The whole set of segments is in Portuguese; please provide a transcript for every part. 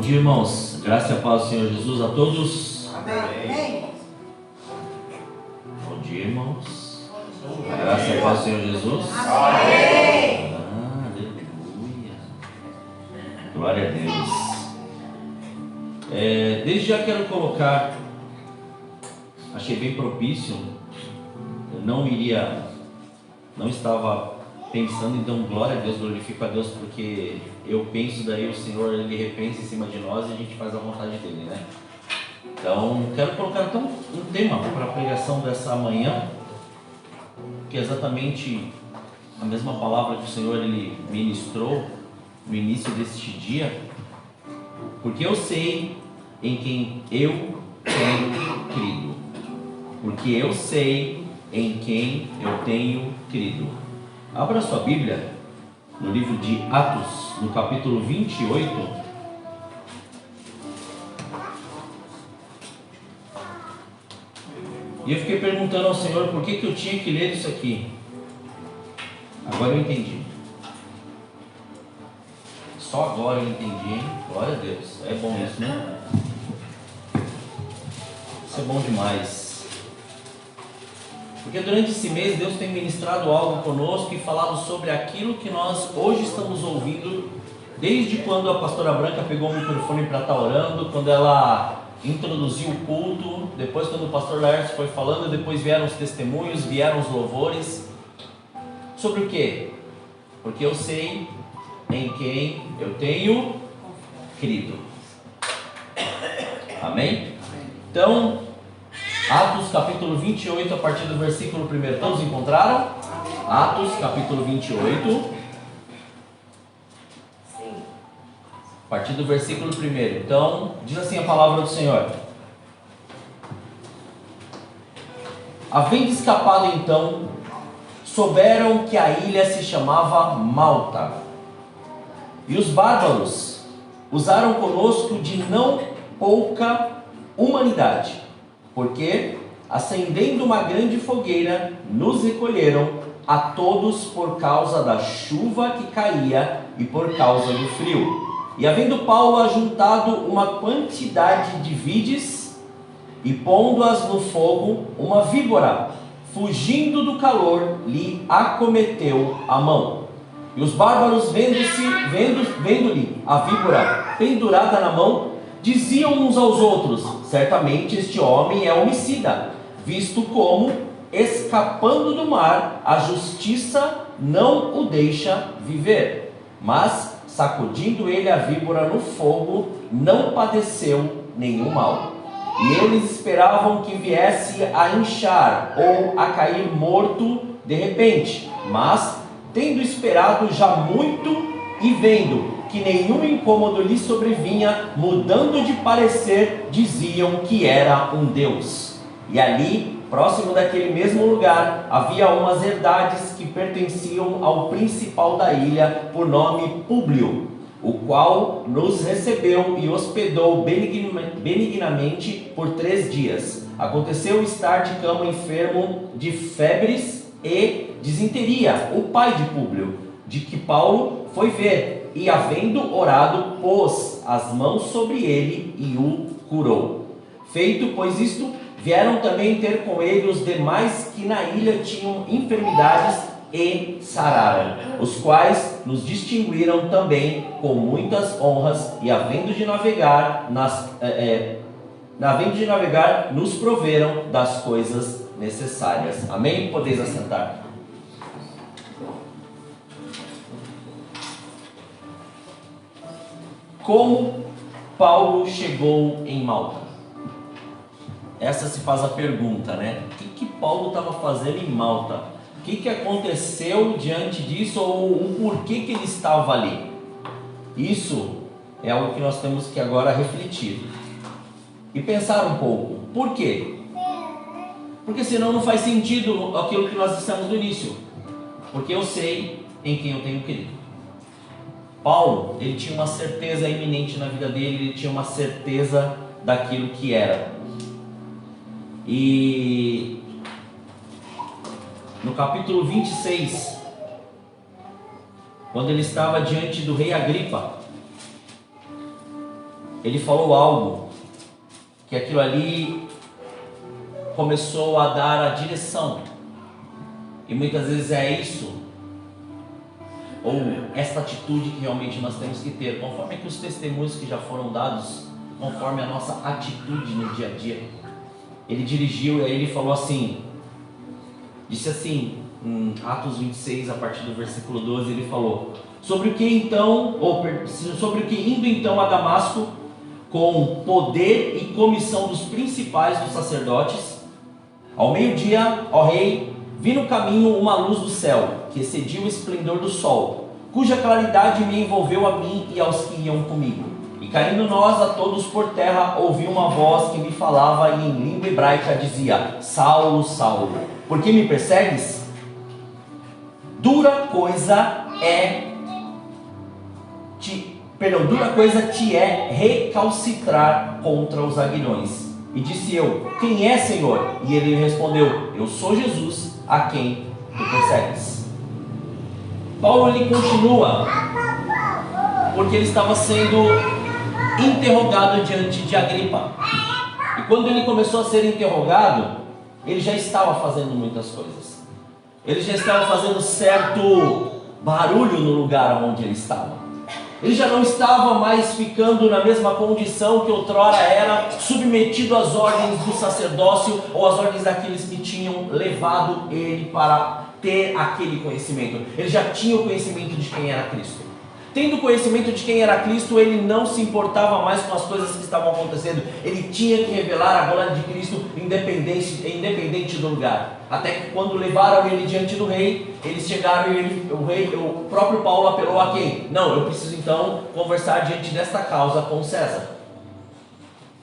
dia, irmãos. Graça e a paz do Senhor Jesus a todos. Amém. Bom dia, irmãos. Graça e a paz do Senhor Jesus. Amém. Aleluia. Glória a Deus. Desde já quero colocar, achei bem propício. Eu não estava pensando em dar glória a Deus, glorifico a Deus, porque eu penso, daí o Senhor ele repensa em cima de nós e a gente faz a vontade dele, né? Então quero colocar então um tema para a pregação dessa manhã, que é exatamente a mesma palavra que o Senhor ele ministrou no início deste dia, porque eu sei em quem eu tenho crido, porque eu sei em quem eu tenho crido. Abra sua Bíblia no livro de Atos, no capítulo 28. E eu fiquei perguntando ao Senhor por que eu tinha que ler isso aqui. Agora eu entendi. Só agora eu entendi, hein? Glória a Deus. É bom isso, né? Isso é bom demais. Porque durante esse mês Deus tem ministrado algo conosco e falado sobre aquilo que nós hoje estamos ouvindo, desde quando a pastora Branca pegou o microfone para estar orando, quando ela introduziu o culto, depois quando o pastor Laércio foi falando, depois vieram os testemunhos, vieram os louvores. Sobre o quê? Porque eu sei em quem eu tenho crido. Amém? Então, Atos capítulo 28, a partir do versículo 1. Todos encontraram? Atos capítulo 28. Sim. A partir do versículo 1. Então, diz assim a palavra do Senhor: Havendo escapado então, souberam que a ilha se chamava Malta. E os bárbaros usaram conosco de não pouca humanidade, porque, acendendo uma grande fogueira, nos recolheram a todos por causa da chuva que caía e por causa do frio. E havendo Paulo ajuntado uma quantidade de vides e pondo-as no fogo, uma víbora, fugindo do calor, lhe acometeu a mão. E os bárbaros, vendo-lhe a víbora pendurada na mão, diziam uns aos outros: certamente este homem é homicida, visto como, escapando do mar, a justiça não o deixa viver. Mas, sacudindo ele a víbora no fogo, não padeceu nenhum mal. E eles esperavam que viesse a inchar ou a cair morto de repente. Mas, tendo esperado já muito e vendo que nenhum incômodo lhe sobrevinha, mudando de parecer, diziam que era um deus. E ali, próximo daquele mesmo lugar, havia umas herdades que pertenciam ao principal da ilha, por nome Públio, o qual nos recebeu e hospedou benignamente por 3 dias. Aconteceu estar de cama enfermo de febres e disenteria, o pai de Públio, de que Paulo foi ver, e havendo orado, pôs as mãos sobre ele e o curou. Feito, pois isto, vieram também ter com ele os demais que na ilha tinham enfermidades e sararam, os quais nos distinguiram também com muitas honras, e havendo de navegar, nos proveram das coisas necessárias. Amém? Podeis assentar. Como Paulo chegou em Malta? Essa se faz a pergunta, né? O que Paulo estava fazendo em Malta? O que aconteceu diante disso, ou o porquê que ele estava ali? Isso é algo que nós temos que agora refletir e pensar um pouco. Por quê? Porque senão não faz sentido aquilo que nós dissemos no início. Porque eu sei em quem eu tenho crido. Paulo, ele tinha uma certeza iminente na vida dele, ele tinha uma certeza daquilo que era. E no capítulo 26, quando ele estava diante do rei Agripa, ele falou algo, que aquilo ali começou a dar a direção. E muitas vezes é isso, ou esta atitude que realmente nós temos que ter, conforme que os testemunhos que já foram dados, conforme a nossa atitude no dia a dia. Ele dirigiu e aí ele falou assim, disse assim, em Atos 26, a partir do versículo 12, ele falou, sobre o que indo então a Damasco, com poder e comissão dos principais dos sacerdotes, ao meio-dia, ó rei, vi no caminho uma luz do céu, que excedia o esplendor do sol, cuja claridade me envolveu a mim e aos que iam comigo. E caindo nós a todos por terra, ouvi uma voz que me falava e em língua hebraica dizia, Saulo, Saulo, por que me persegues? Dura coisa te é recalcitrar contra os aguilhões. E disse eu, quem é, Senhor? E ele respondeu, eu sou Jesus, a quem tu persegues. Paulo ele continua, porque ele estava sendo interrogado diante de Agripa. E quando ele começou a ser interrogado, ele já estava fazendo muitas coisas. Ele já estava fazendo certo barulho no lugar onde ele estava. Ele já não estava mais ficando na mesma condição que outrora era, submetido às ordens do sacerdócio ou às ordens daqueles que tinham levado ele para ter aquele conhecimento. Ele já tinha o conhecimento de quem era Cristo. Tendo conhecimento de quem era Cristo, ele não se importava mais com as coisas que estavam acontecendo. Ele tinha que revelar a glória de Cristo independente do lugar. Até que quando levaram ele diante do rei, eles chegaram e o próprio Paulo apelou a quem? Não, eu preciso então conversar diante desta causa com César.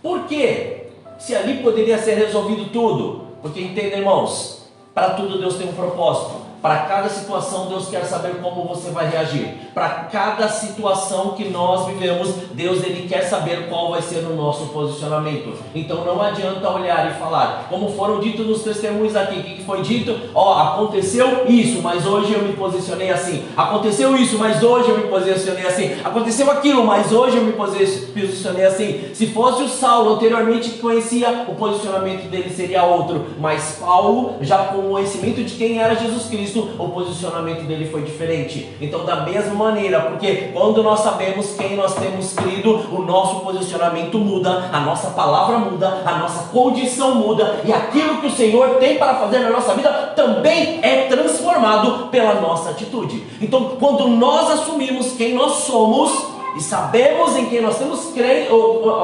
Por quê? Se ali poderia ser resolvido tudo. Porque entendem, irmãos, para tudo Deus tem um propósito. Para cada situação Deus quer saber como você vai reagir. Para cada situação que nós vivemos, Deus ele quer saber qual vai ser o nosso posicionamento. Então não adianta olhar e falar, como foram ditos nos testemunhos aqui, o que foi dito? Aconteceu isso, mas hoje eu me posicionei assim. Aconteceu isso, mas hoje eu me posicionei assim. Aconteceu aquilo, mas hoje eu me posicionei assim. Se fosse o Saulo anteriormente que conhecia, o posicionamento dele seria outro. Mas Paulo, já com o conhecimento de quem era Jesus Cristo, o posicionamento dele foi diferente. Então da mesma maneira, porque quando nós sabemos quem nós temos crido, o nosso posicionamento muda, a nossa palavra muda, a nossa condição muda, e aquilo que o Senhor tem para fazer na nossa vida também é transformado pela nossa atitude. Então quando nós assumimos quem nós somos e sabemos em quem nós temos crido,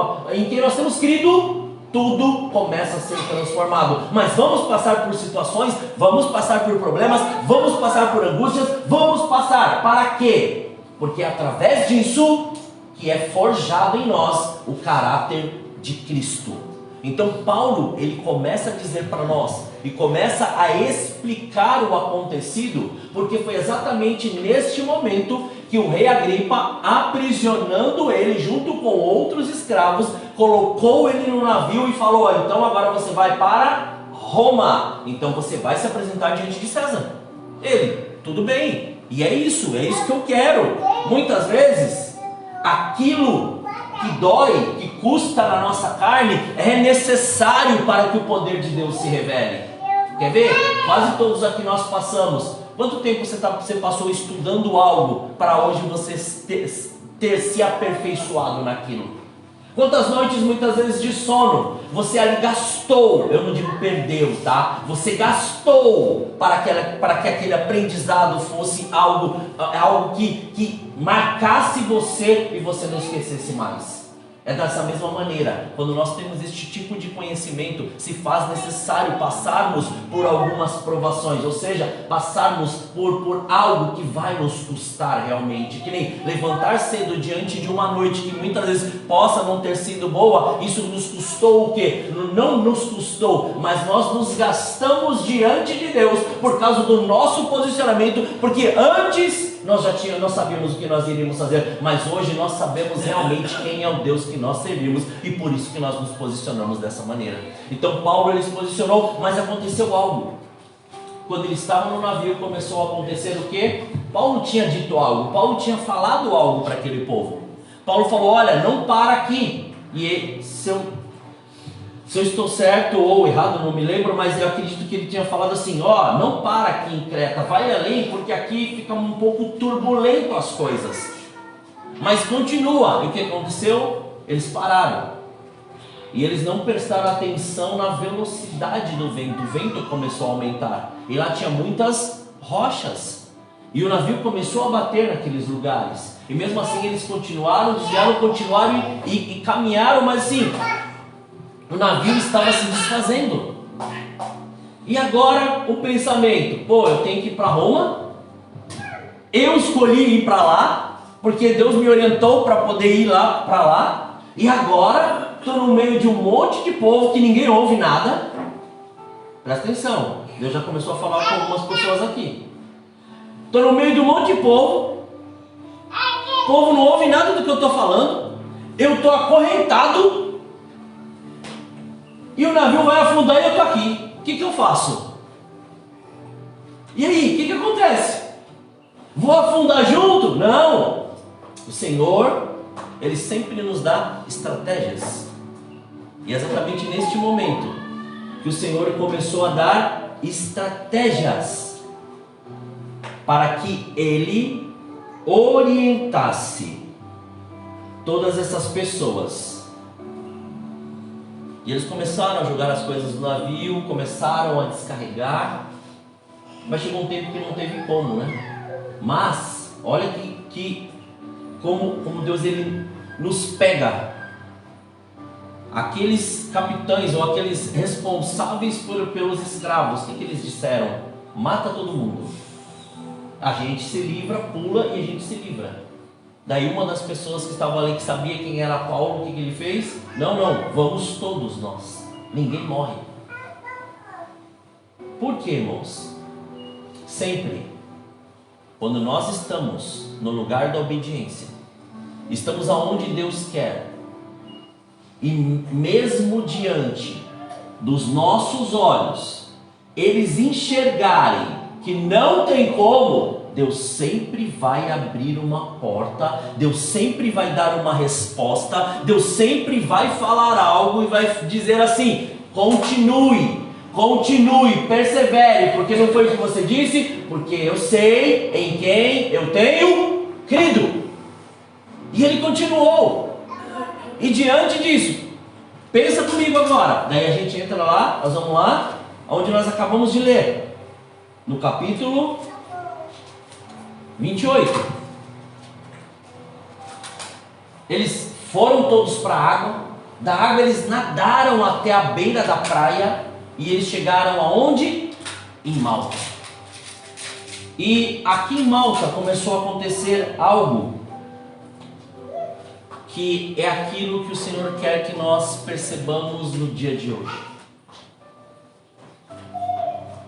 tudo começa a ser transformado. Mas vamos passar por situações, vamos passar por problemas, vamos passar por angústias, vamos passar. Para quê? Porque é através disso que é forjado em nós o caráter de Cristo. Então Paulo, ele começa a dizer para nós, e começa a explicar o acontecido, porque foi exatamente neste momento que o rei Agripa, aprisionando ele junto com outros escravos, colocou ele no navio e falou, então agora você vai para Roma, então você vai se apresentar diante de César. Ele, tudo bem, e é isso que eu quero. Muitas vezes, aquilo que dói, que custa na nossa carne, é necessário para que o poder de Deus se revele. Quer ver? Quase todos aqui nós passamos. Quanto tempo você passou estudando algo para hoje você ter se aperfeiçoado naquilo? Quantas noites, muitas vezes de sono, você ali gastou, eu não digo perdeu, tá? Você gastou para que aquele aprendizado fosse algo que marcasse você e você não esquecesse mais. É dessa mesma maneira, quando nós temos este tipo de conhecimento, se faz necessário passarmos por algumas provações, ou seja, passarmos por algo que vai nos custar realmente, que nem levantar cedo diante de uma noite que muitas vezes possa não ter sido boa, isso nos custou o quê? Não nos custou, mas nós nos gastamos diante de Deus por causa do nosso posicionamento, porque antes nós sabíamos o que nós iríamos fazer, mas hoje nós sabemos realmente quem é o Deus que nós servimos, e por isso que nós nos posicionamos dessa maneira. Então Paulo ele se posicionou, mas aconteceu algo. Quando ele estava no navio, começou a acontecer o quê? Paulo tinha dito algo, Paulo tinha falado algo para aquele povo. Paulo falou, olha, não para aqui, E se eu estou certo ou errado, não me lembro, mas eu acredito que ele tinha falado assim: ó, não para aqui em Creta, vai além, porque aqui fica um pouco turbulento as coisas. Mas continua. E o que aconteceu? Eles pararam. E eles não prestaram atenção na velocidade do vento. O vento começou a aumentar. E lá tinha muitas rochas. E o navio começou a bater naqueles lugares. E mesmo assim eles continuaram, desviaram, continuaram e caminharam, mas assim, o navio estava se desfazendo. E agora o pensamento: pô, eu tenho que ir para Roma. Eu escolhi ir para lá, porque Deus me orientou para poder ir lá para lá. E agora estou no meio de um monte de povo que ninguém ouve nada. Presta atenção, Deus já começou a falar com algumas pessoas aqui. Estou no meio de um monte de povo. O povo não ouve nada do que eu estou falando. Eu estou acorrentado. E o navio vai afundar e eu estou aqui. O que eu faço? E aí, o que acontece? Vou afundar junto? Não. O Senhor, Ele sempre nos dá estratégias. E é exatamente neste momento que o Senhor começou a dar estratégias para que Ele orientasse todas essas pessoas. E eles começaram a jogar as coisas no navio, começaram a descarregar, mas chegou um tempo que não teve como, né? Mas olha como Deus ele nos pega. Aqueles capitães ou aqueles responsáveis pelos escravos, o que eles disseram? Mata todo mundo. A gente se livra, pula e a gente se livra. Daí uma das pessoas que estava ali, que sabia quem era Paulo, o que ele fez? Não, vamos todos nós. Ninguém morre. Por quê, irmãos? Sempre, quando nós estamos no lugar da obediência, estamos aonde Deus quer, e mesmo diante dos nossos olhos, eles enxergarem que não tem como, Deus sempre vai abrir uma porta, Deus sempre vai dar uma resposta, Deus sempre vai falar algo e vai dizer assim: continue, persevere, porque não foi o que você disse, porque eu sei em quem eu tenho crido. E ele continuou. E diante disso, pensa comigo agora. Daí a gente entra lá, nós vamos lá, onde nós acabamos de ler, no capítulo 28. Eles foram todos para a água. Da água eles nadaram até a beira da praia. E eles chegaram aonde? Em Malta. E aqui em Malta começou a acontecer algo que é aquilo que o Senhor quer que nós percebamos no dia de hoje.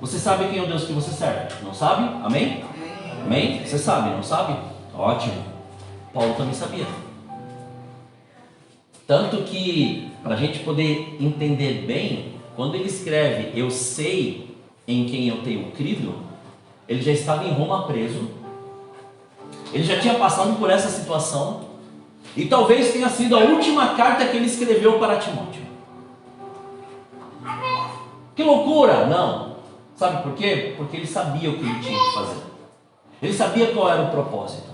Você sabe quem é o Deus que você serve? Não sabe? Amém? Amém? Você sabe, não sabe? Ótimo. Paulo também sabia. Tanto que, para a gente poder entender bem, quando ele escreve eu sei em quem eu tenho crido, ele já estava em Roma preso. Ele já tinha passado por essa situação. E talvez tenha sido a última carta que ele escreveu para Timóteo. Que loucura! Não. Sabe por quê? Porque ele sabia o que ele tinha que fazer. Ele sabia qual era o propósito.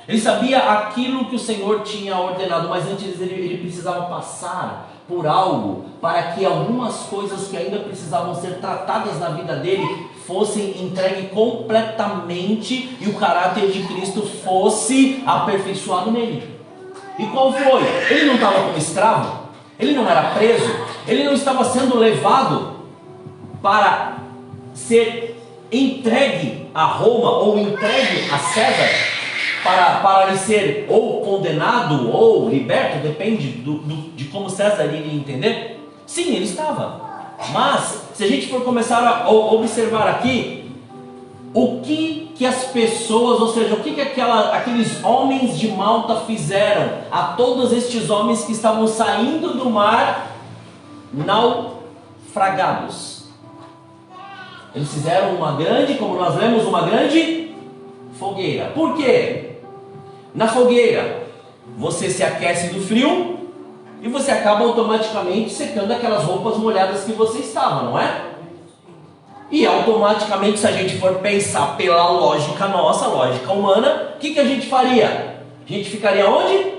Ele sabia aquilo que o Senhor tinha ordenado, mas antes ele precisava passar por algo para que algumas coisas que ainda precisavam ser tratadas na vida dele fossem entregues completamente e o caráter de Cristo fosse aperfeiçoado nele. E qual foi? Ele não estava como escravo, ele não era preso, ele não estava sendo levado para ser entregue a Roma ou entregue a César para ele ser ou condenado ou liberto, depende de como César iria entender. Sim, ele estava, mas se a gente for começar a observar aqui, o que as pessoas, ou seja, o que aqueles homens de Malta fizeram a todos estes homens que estavam saindo do mar naufragados? Eles fizeram uma grande, como nós lemos, uma grande fogueira. Por quê? Na fogueira você se aquece do frio e você acaba automaticamente secando aquelas roupas molhadas que você estava, não é? E automaticamente, se a gente for pensar pela lógica nossa, lógica humana, o que a gente faria? A gente ficaria onde?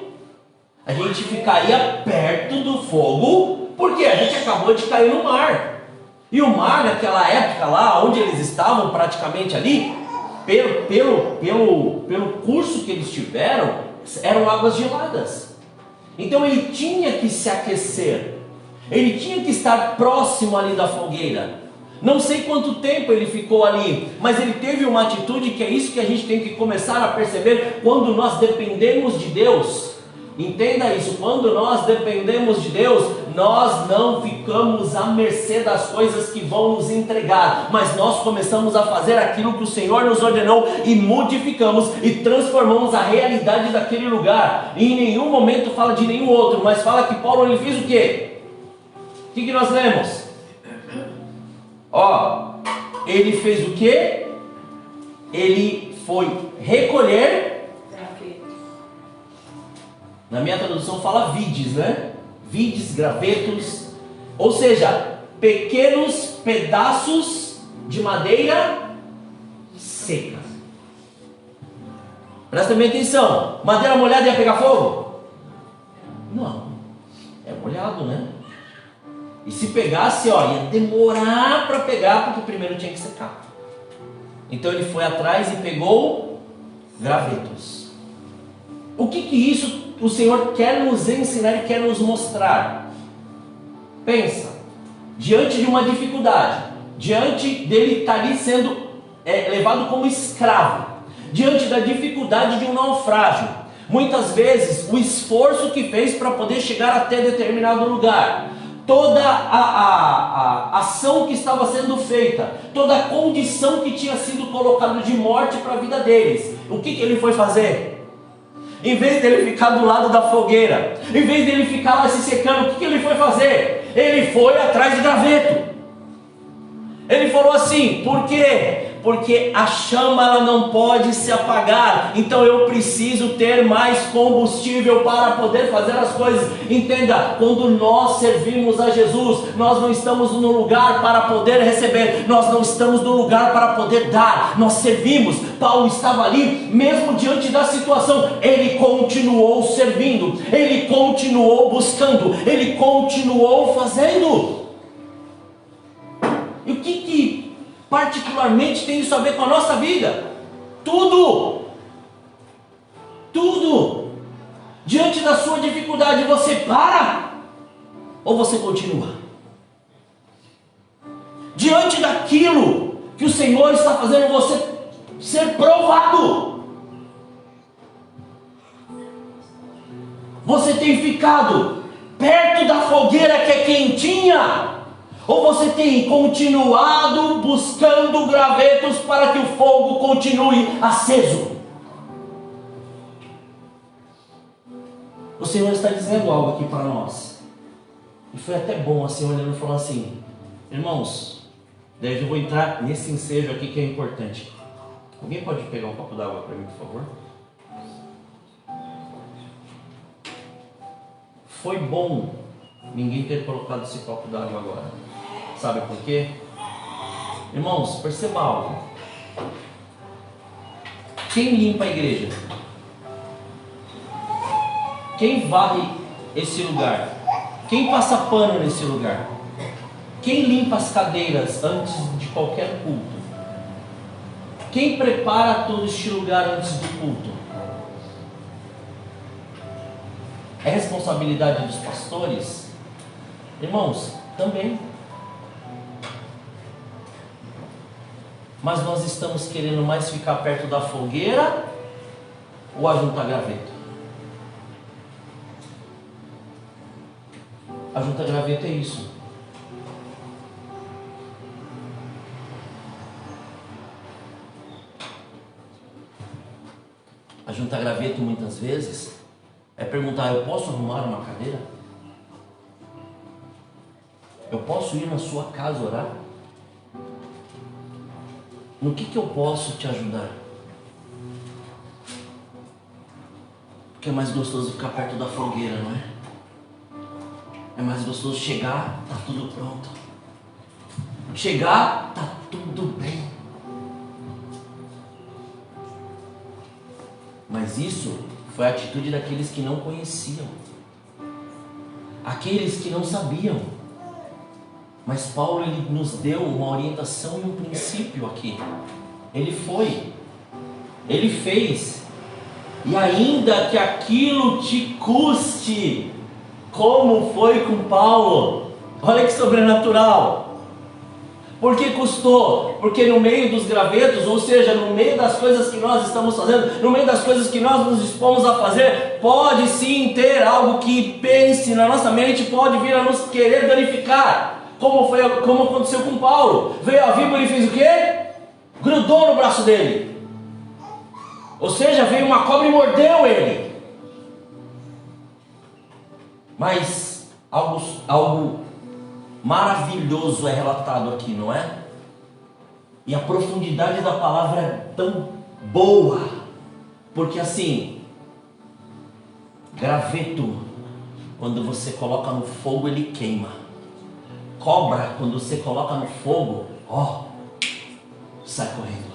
A gente ficaria perto do fogo, porque a gente acabou de cair no mar. E o mar, naquela época lá, onde eles estavam praticamente ali, pelo curso que eles tiveram, eram águas geladas. Então ele tinha que se aquecer, ele tinha que estar próximo ali da fogueira. Não sei quanto tempo ele ficou ali, mas ele teve uma atitude que é isso que a gente tem que começar a perceber quando nós dependemos de Deus. Entenda isso, quando nós dependemos de Deus, nós não ficamos à mercê das coisas que vão nos entregar, mas nós começamos a fazer aquilo que o Senhor nos ordenou e modificamos e transformamos a realidade daquele lugar. E em nenhum momento fala de nenhum outro, mas fala que Paulo ele fez o quê? O que nós lemos? Ó, ele fez o quê? Ele foi recolher. Na minha tradução fala vides, né? Vides, gravetos, ou seja, pequenos pedaços de madeira seca. Presta bem atenção, madeira molhada ia pegar fogo? Não, é molhado, né? E se pegasse, ó, ia demorar para pegar, porque primeiro tinha que secar. Então ele foi atrás e pegou gravetos. O que isso o Senhor quer nos ensinar e quer nos mostrar? Pensa, diante de uma dificuldade, diante dele estar ali sendo levado como escravo, diante da dificuldade de um naufrágio, muitas vezes o esforço que fez para poder chegar até determinado lugar, toda a ação que estava sendo feita, toda a condição que tinha sido colocada de morte para a vida deles, o que ele foi fazer? Em vez dele ficar do lado da fogueira, em vez dele ficar lá se secando, o que ele foi fazer? Ele foi atrás de graveto. Ele falou assim, por quê? Porque a chama ela não pode se apagar, então eu preciso ter mais combustível para poder fazer as coisas. Entenda, quando nós servimos a Jesus, nós não estamos no lugar para poder receber, nós não estamos no lugar para poder dar, nós servimos. Paulo estava ali, mesmo diante da situação, ele continuou servindo, ele continuou buscando, ele continuou fazendo. E o que particularmente tem isso a ver com a nossa vida? Tudo! Tudo! Diante da sua dificuldade, você para ou você continua? Diante daquilo que o Senhor está fazendo você ser provado, você tem ficado perto da fogueira que é quentinha? Ou você tem continuado buscando gravetos para que o fogo continue aceso? O Senhor está dizendo algo aqui para nós. E foi até bom assim, olhando e falando assim, irmãos, daí eu vou entrar nesse ensejo aqui que é importante. Alguém pode pegar um copo d'água para mim, por favor? Foi bom ninguém ter colocado esse copo d'água agora. Sabe por quê? Irmãos, perceba algo. Quem limpa a igreja? Quem varre esse lugar? Quem passa pano nesse lugar? Quem limpa as cadeiras antes de qualquer culto? Quem prepara todo este lugar antes do culto? É responsabilidade dos pastores? Irmãos, também. Mas nós estamos querendo mais ficar perto da fogueira ou ajuntar graveto? Ajuntar graveto é isso. Ajuntar graveto muitas vezes é perguntar, eu posso arrumar uma cadeira? Eu posso ir na sua casa orar? No que eu posso te ajudar? Porque é mais gostoso ficar perto da fogueira, não é? É mais gostoso chegar, tá tudo pronto. Chegar, tá tudo bem. Mas isso foi a atitude daqueles que não conheciam, aqueles que não sabiam. Mas Paulo, ele nos deu uma orientação e um princípio aqui. Ele foi, ele fez, e ainda que aquilo te custe, como foi com Paulo. Olha que sobrenatural. Por que custou? Porque no meio dos gravetos, ou seja, no meio das coisas que nós estamos fazendo, no meio das coisas que nós nos dispomos a fazer, pode sim ter algo que pense na nossa mente, pode vir a nos querer danificar, como aconteceu com Paulo. Veio a víbora e fez o quê? Grudou no braço dele. Ou seja, veio uma cobra e mordeu ele. Mas algo maravilhoso é relatado aqui, não é? E a profundidade da palavra é tão boa, porque assim, graveto, quando você coloca no fogo, ele queima. Cobra, quando você coloca no fogo, sai correndo.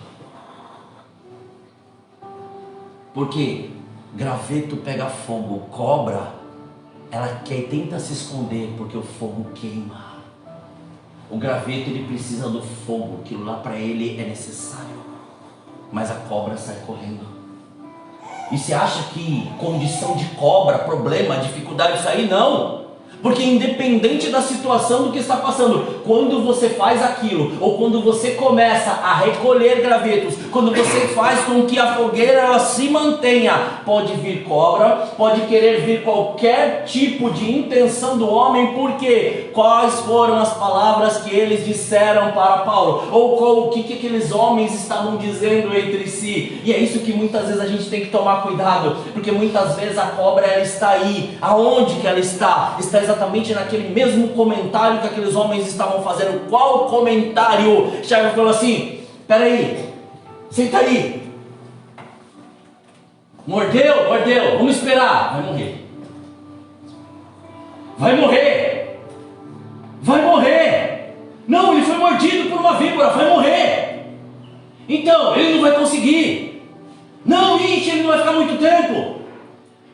Porque graveto pega fogo, cobra, ela tenta se esconder porque o fogo queima. O graveto, ele precisa do fogo, aquilo lá para ele é necessário. Mas a cobra sai correndo. E você acha que condição de cobra, problema, dificuldade, isso aí? Não. Porque independente da situação do que está passando, quando você faz aquilo, ou quando você começa a recolher gravetos, quando você faz com que a fogueira ela se mantenha, pode vir cobra, pode querer vir qualquer tipo de intenção do homem, porque quais foram as palavras que eles disseram para Paulo, ou o que aqueles homens estavam dizendo entre si. E é isso que muitas vezes a gente tem que tomar cuidado, porque muitas vezes a cobra ela está aí. Aonde que ela está? Está exatamente naquele mesmo comentário que aqueles homens estavam fazendo. Qual comentário? Tiago falou assim: peraí, senta aí. Mordeu, vamos esperar. Vai morrer. Não, ele foi mordido por uma víbora, vai morrer. Então, ele não vai conseguir. Não, ele não vai ficar muito tempo.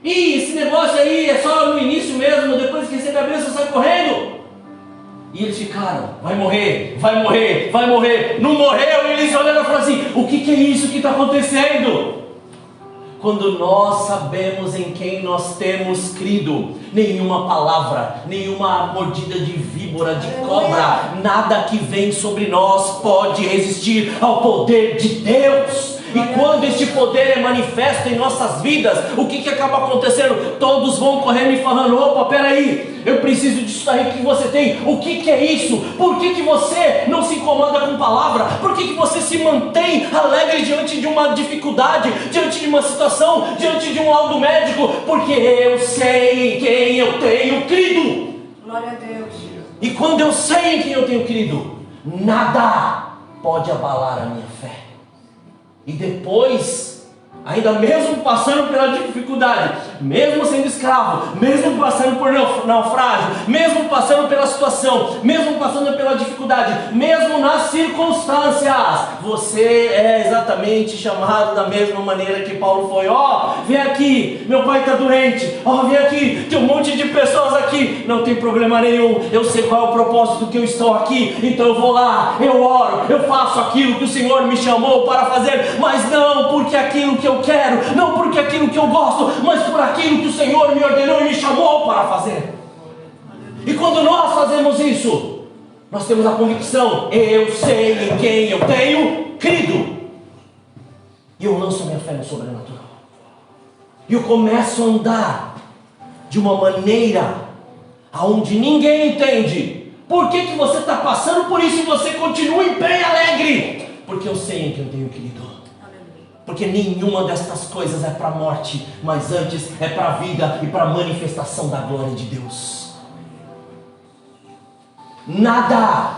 Esse negócio aí é só no início mesmo, depois que recebe a bênção sai correndo. E eles ficaram, vai morrer. Não morreu, e eles olharam e falaram assim: o que é isso que está acontecendo? Quando nós sabemos em quem nós temos crido, nenhuma palavra, nenhuma mordida de víbora, de cobra, nada que vem sobre nós pode resistir ao poder de Deus. E quando este poder é manifesto em nossas vidas, o que acaba acontecendo? Todos vão correndo e falando: opa, peraí, eu preciso disso aí que você tem. O que é isso? Por que você não se incomoda com palavra? Por que você se mantém alegre diante de uma dificuldade, diante de uma situação, diante de um laudo médico? Porque eu sei em quem eu tenho crido. Glória a Deus. E quando eu sei em quem eu tenho crido, nada pode abalar a minha fé. E depois, ainda mesmo passando pela dificuldade, mesmo sendo escravo, mesmo passando por naufrágio, mesmo passando pela situação, mesmo passando pela dificuldade, mesmo nas circunstâncias, você é exatamente chamado da mesma maneira que Paulo foi. Vem aqui, meu pai está doente. Vem aqui, tem um monte de pessoas aqui. Não tem problema nenhum, eu sei qual é o propósito que eu estou aqui, então eu vou lá, eu oro, eu faço aquilo que o Senhor me chamou para fazer, mas não porque aquilo que eu quero, não porque aquilo que eu gosto, mas por aquilo que o Senhor me ordenou e me chamou para fazer. E quando nós fazemos isso, nós temos a convicção: eu sei em quem eu tenho crido, e eu lanço minha fé no sobrenatural, e eu começo a andar de uma maneira aonde ninguém entende por que você está passando por isso e você continua em pé e alegre. Porque eu sei em quem eu tenho crido. Porque nenhuma destas coisas é para a morte, mas antes é para a vida e para a manifestação da glória de Deus. Nada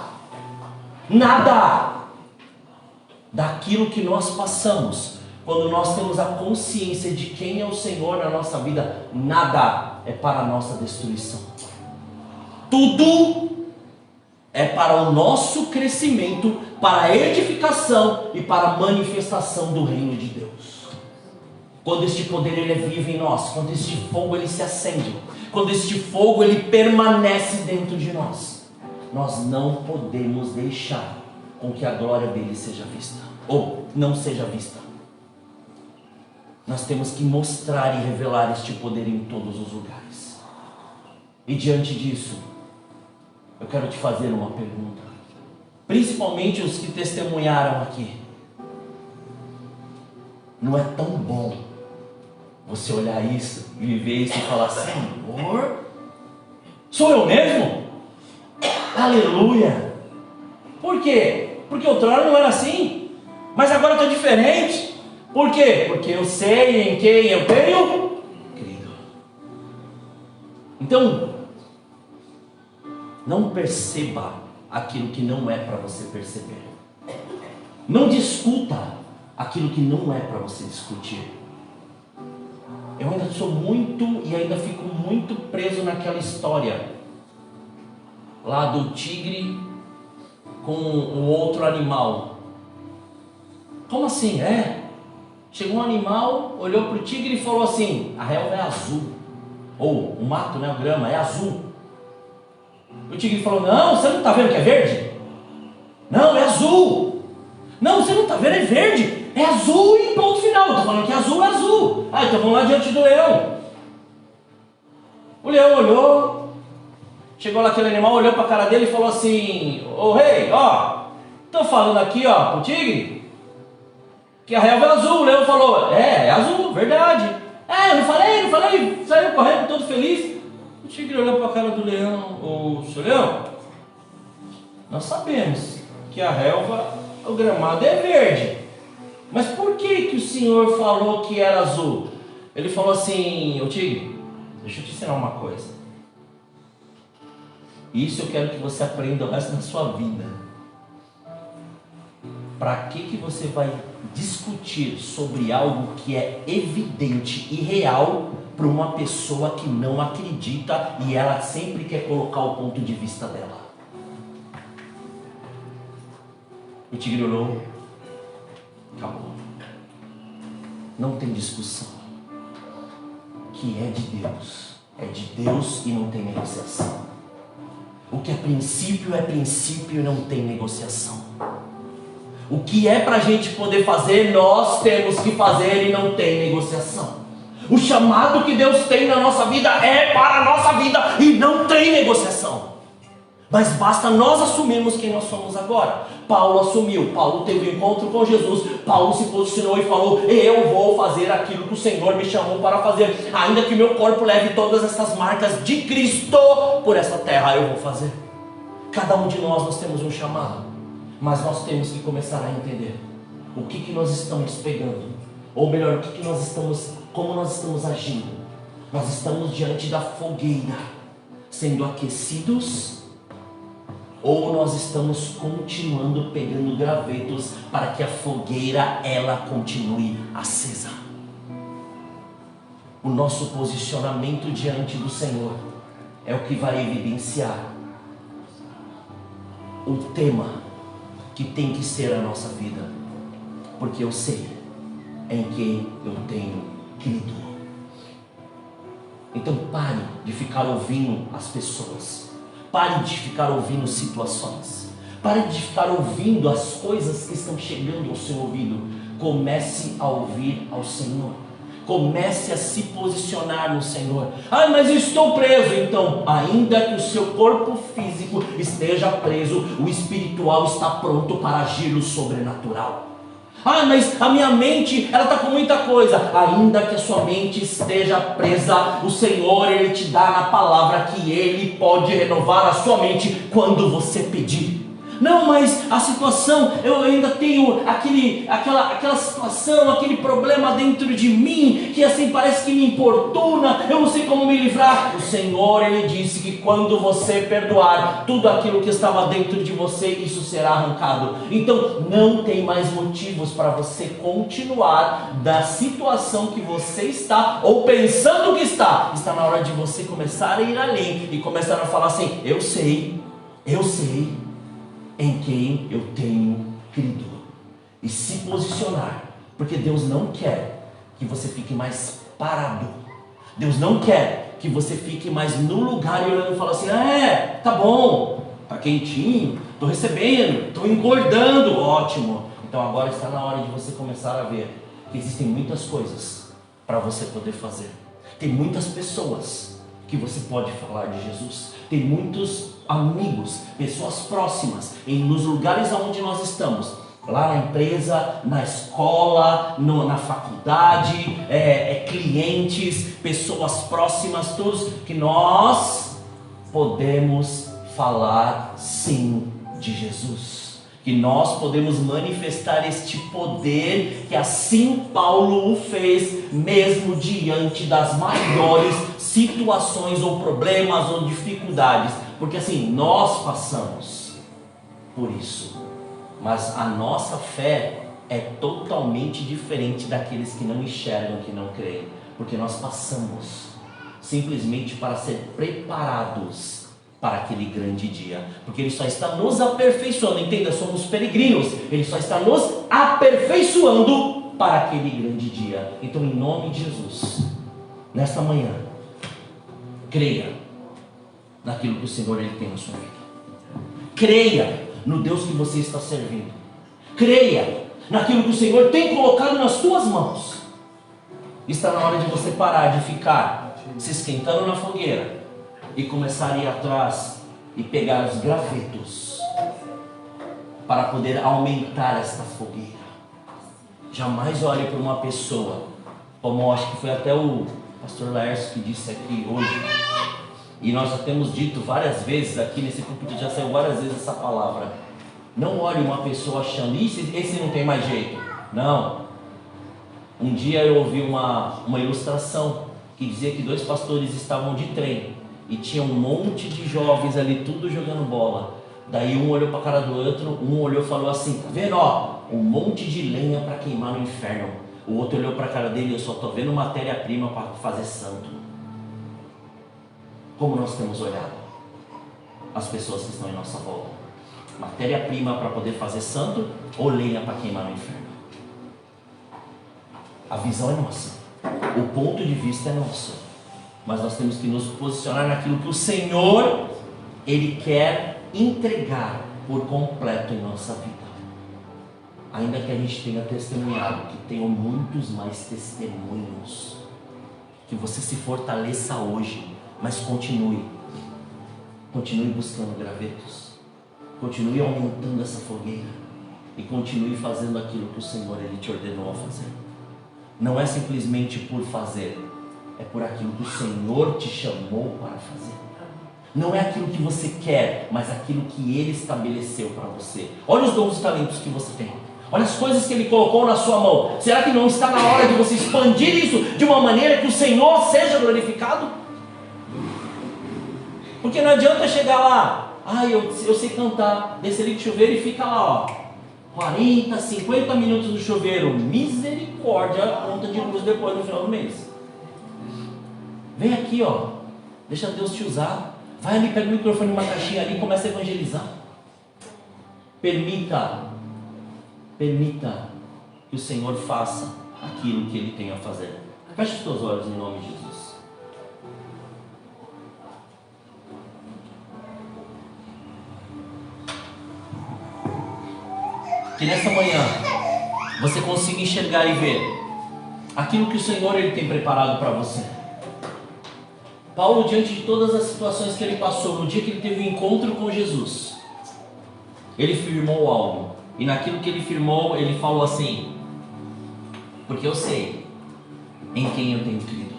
daquilo que nós passamos, quando nós temos a consciência de quem é o Senhor na nossa vida, nada é para a nossa destruição. tudo é para o nosso crescimento, para a edificação e para a manifestação do reino de Deus. Quando este poder ele é vivo em nós, quando este fogo ele se acende, quando este fogo ele permanece dentro de nós, nós não podemos deixar com que a glória dele seja vista, ou não seja vista. Nós temos que mostrar e revelar este poder em todos os lugares. E diante disso, eu quero te fazer uma pergunta, principalmente os que testemunharam aqui. Não é tão bom você olhar isso e viver isso e falar: Senhor, sou eu mesmo? Aleluia! Por quê? Porque outrora não era assim, mas agora está diferente. Por quê? Porque eu sei em quem eu tenho crido. Então, não perceba aquilo que não é para você perceber. Não discuta aquilo que não é para você discutir. Eu ainda sou muito e ainda fico muito preso naquela história lá do tigre com o outro animal. Como assim? Chegou um animal, olhou para o tigre e falou assim: a relva é azul. Ou o mato, né, a grama é azul. O tigre falou: não, você não está vendo que é verde? Não, é azul. Não, você não está vendo, é verde. É azul e ponto final. Estou falando que azul é azul. Então vamos lá diante do leão. O leão olhou, chegou lá aquele animal, olhou para a cara dele e falou assim: ô rei, estou falando aqui pro tigre que a relva é azul. O leão falou: é azul, verdade. Eu não falei, saiu correndo todo feliz. O tigre olhou para a cara do leão: ô seu leão, nós sabemos que a relva, o gramado é verde, mas por que o senhor falou que era azul? Ele falou assim: ô tigre, deixa eu te ensinar uma coisa. Isso eu quero que você aprenda o resto da sua vida. Para que você vai discutir sobre algo que é evidente e real para uma pessoa que não acredita e ela sempre quer colocar o ponto de vista dela? O tigre olhou, acabou. Não tem discussão. Que é de Deus e não tem negociação. O que é princípio e não tem negociação. O que é para a gente poder fazer, nós temos que fazer e não tem negociação. O chamado que Deus tem na nossa vida é para a nossa vida e não tem negociação. Mas basta nós assumirmos quem nós somos agora. Paulo assumiu, Paulo teve um encontro com Jesus, Paulo se posicionou e falou: eu vou fazer aquilo que o Senhor me chamou para fazer, ainda que meu corpo leve todas essas marcas de Cristo por essa terra, eu vou fazer. Cada um de nós temos um chamado, mas nós temos que começar a entender o que nós estamos pegando, ou melhor, como nós estamos agindo. Nós estamos diante da fogueira, sendo aquecidos, ou nós estamos continuando pegando gravetos para que a fogueira ela continue acesa. O nosso posicionamento diante do Senhor é o que vai evidenciar o tema que tem que ser a nossa vida, porque eu sei em quem eu tenho crido. Então pare de ficar ouvindo as pessoas, pare de ficar ouvindo situações, pare de ficar ouvindo as coisas que estão chegando ao seu ouvido. Comece a ouvir ao Senhor, comece a se posicionar no Senhor. Mas eu estou preso. Então, ainda que o seu corpo físico esteja preso, o espiritual está pronto para agir no sobrenatural. Mas a minha mente, ela está com muita coisa. Ainda que a sua mente esteja presa, o Senhor, Ele te dá na palavra que Ele pode renovar a sua mente quando você pedir. Não, mas a situação, eu ainda tenho aquela situação, aquele problema dentro de mim, que assim parece que me importuna, eu não sei como me livrar. O Senhor, Ele disse que quando você perdoar tudo aquilo que estava dentro de você, isso será arrancado. Então não tem mais motivos para você continuar da situação que você está, ou pensando que está na hora de você começar a ir além, e começar a falar assim: eu sei em quem eu tenho crido, e se posicionar, porque Deus não quer que você fique mais parado. Deus não quer que você fique mais no lugar e olhando e fala assim: tá bom, tá quentinho, estou recebendo, estou engordando, ótimo. Então agora está na hora de você começar a ver que existem muitas coisas para você poder fazer. Tem muitas pessoas que você pode falar de Jesus. Tem muitos amigos, pessoas próximas, nos lugares onde nós estamos, lá na empresa, na escola, na faculdade, clientes, pessoas próximas, todos que nós podemos falar sim de Jesus, que nós podemos manifestar este poder, que assim Paulo o fez, mesmo diante das maiores situações ou problemas ou dificuldades, porque assim, nós passamos por isso, mas a nossa fé é totalmente diferente daqueles que não enxergam, que não creem, porque nós passamos simplesmente para ser preparados para aquele grande dia, porque Ele só está nos aperfeiçoando, entenda, somos peregrinos, Ele só está nos aperfeiçoando para aquele grande dia. Então, em nome de Jesus, nesta manhã, creia naquilo que o Senhor Ele tem na sua vida. Creia no Deus que você está servindo. Creia naquilo que o Senhor tem colocado nas suas mãos. Está na hora de você parar de ficar se esquentando na fogueira e começar a ir atrás e pegar os gravetos para poder aumentar esta fogueira. Jamais olhe para uma pessoa, como acho que foi até o pastor Laércio que disse aqui hoje, e nós já temos dito várias vezes aqui nesse púlpito, já saiu várias vezes essa palavra. Não olhe uma pessoa achando: esse não tem mais jeito. Não. Um dia eu ouvi uma ilustração que dizia que 2 pastores estavam de trem e tinha um monte de jovens ali, tudo jogando bola. Daí um olhou para a cara do outro, um olhou e falou assim: tá vendo, ó, um monte de lenha para queimar no inferno. O outro olhou para a cara dele: eu só estou vendo matéria-prima para fazer santo. Como nós temos olhado as pessoas que estão em nossa volta? Matéria-prima para poder fazer santo ou lenha para queimar no inferno? A visão é nossa, o ponto de vista é nosso, mas nós temos que nos posicionar naquilo que o Senhor Ele quer entregar por completo em nossa vida. Ainda que a gente tenha testemunhado, que tenham muitos mais testemunhos, que você se fortaleça hoje, mas continue buscando gravetos, continue aumentando essa fogueira e continue fazendo aquilo que o Senhor Ele te ordenou a fazer. Não é simplesmente por fazer, é por aquilo que o Senhor te chamou para fazer. Não é aquilo que você quer, mas aquilo que Ele estabeleceu para você. Olha os dons e talentos que você tem. Olha as coisas que Ele colocou na sua mão. Será que não está na hora de você expandir isso de uma maneira que o Senhor seja glorificado? Porque não adianta chegar lá: eu sei cantar, descer ali de chuveiro e fica lá, ó, 40, 50 minutos no chuveiro. Misericórdia, a conta de luz depois no final do mês. Vem aqui, ó, deixa Deus te usar. Vai ali, pega o microfone numa caixinha ali e começa a evangelizar. Permita que o Senhor faça aquilo que Ele tem a fazer. Feche os teus olhos em nome de Jesus. Que nessa manhã você consiga enxergar e ver aquilo que o Senhor Ele tem preparado para você. Paulo, diante de todas as situações que ele passou, no dia que ele teve um encontro com Jesus, ele firmou algo, e naquilo que ele firmou, ele falou assim: porque eu sei em quem eu tenho crido.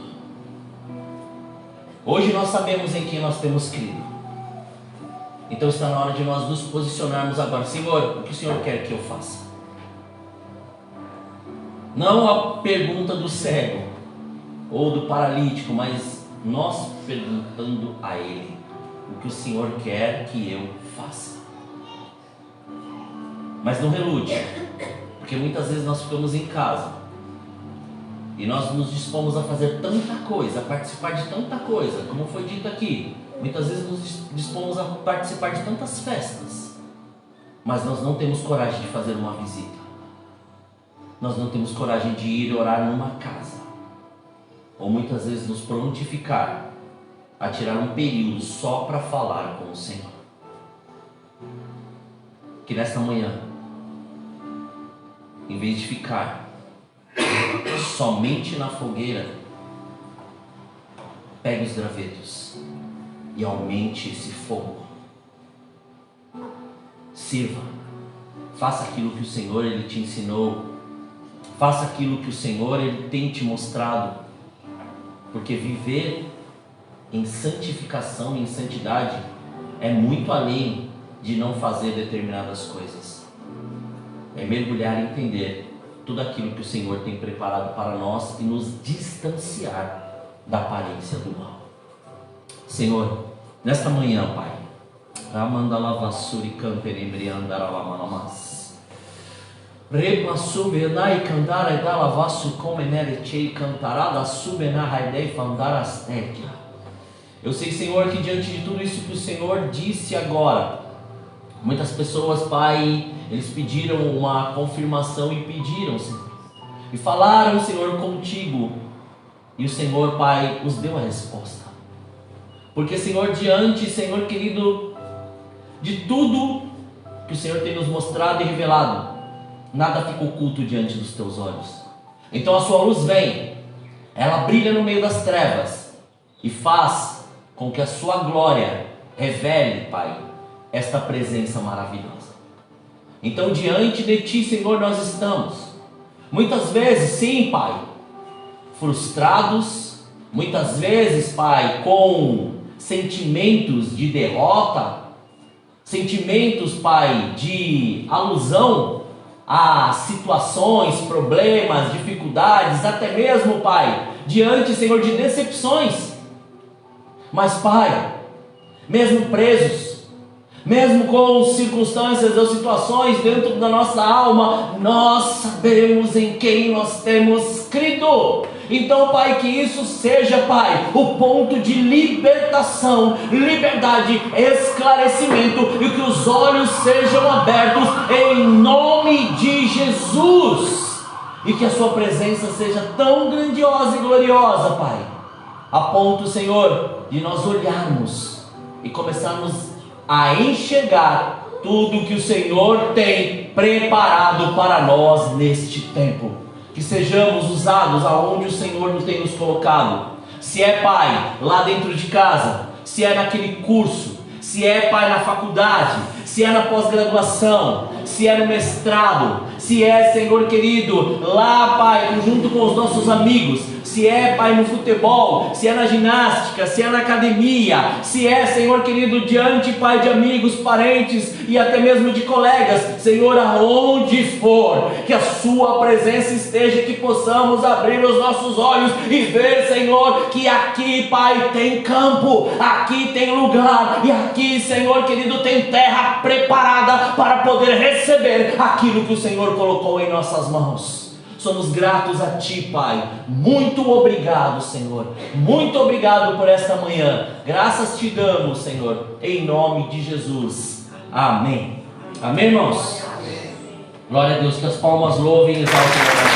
Hoje nós sabemos em quem nós temos crido. Então está na hora de nós nos posicionarmos agora. Senhor, o que o Senhor quer que eu faça? Não a pergunta do cego ou do paralítico, mas nós perguntando a Ele o que o Senhor quer que eu faça. Mas não relute, porque muitas vezes nós ficamos em casa e nós nos dispomos a fazer tanta coisa, a participar de tanta coisa, como foi dito aqui. Muitas vezes nos dispomos a participar de tantas festas, mas nós não temos coragem de fazer uma visita. Nós não temos coragem de ir orar numa casa, ou muitas vezes nos prontificar a tirar um período só para falar com o Senhor. Que nesta manhã, em vez de ficar somente na fogueira, pegue os gravetos e aumente esse fogo. Sirva, faça aquilo que o Senhor Ele te ensinou, faça aquilo que o Senhor Ele tem te mostrado, porque viver em santificação e em santidade é muito além de não fazer determinadas coisas. É mergulhar e entender tudo aquilo que o Senhor tem preparado para nós e nos distanciar da aparência do mal. Senhor, nesta manhã, Pai, eu sei, Senhor, que diante de tudo isso que o Senhor disse agora, muitas pessoas, Pai, eles pediram uma confirmação e pediram, Senhor, e falaram, Senhor, contigo, e o Senhor, Pai, os deu a resposta. Porque, Senhor, diante, Senhor querido, de tudo que o Senhor tem nos mostrado e revelado, nada fica oculto diante dos teus olhos. Então a sua luz vem, ela brilha no meio das trevas e faz com que a sua glória revele, Pai, esta presença maravilhosa. Então diante de ti, Senhor, nós estamos, muitas vezes, sim, Pai, frustrados, muitas vezes, Pai, com sentimentos de derrota, sentimentos, Pai, de alusão a situações, problemas, dificuldades, até mesmo, Pai, diante, Senhor, de decepções. Mas, Pai, mesmo presos, mesmo com circunstâncias ou situações dentro da nossa alma, nós sabemos em quem nós temos crido. Então, Pai, que isso seja, Pai, o ponto de libertação, liberdade, esclarecimento, e que os olhos sejam abertos em nome de Jesus, e que a sua presença seja tão grandiosa e gloriosa, Pai, a ponto, Senhor, de nós olharmos e começarmos a enxergar tudo que o Senhor tem preparado para nós neste tempo. Que sejamos usados aonde o Senhor nos tem nos colocado. Se é, Pai, lá dentro de casa, se é naquele curso, se é, Pai, na faculdade, se é na pós-graduação, se é no mestrado, se é, Senhor querido, lá, Pai, junto com os nossos amigos, se é, Pai, no futebol, se é na ginástica, se é na academia, se é, Senhor querido, diante, Pai, de amigos, parentes e até mesmo de colegas, Senhor, aonde for, que a sua presença esteja, que possamos abrir os nossos olhos e ver, Senhor, que aqui, Pai, tem campo, aqui tem lugar, e aqui, Senhor querido, tem terra preparada para poder receber aquilo que o Senhor colocou em nossas mãos. Somos gratos a Ti, Pai. Muito obrigado, Senhor. Muito obrigado por esta manhã. Graças te damos, Senhor, em nome de Jesus. Amém. Amém, irmãos? Glória a Deus. Que as palmas louvem e exaltem.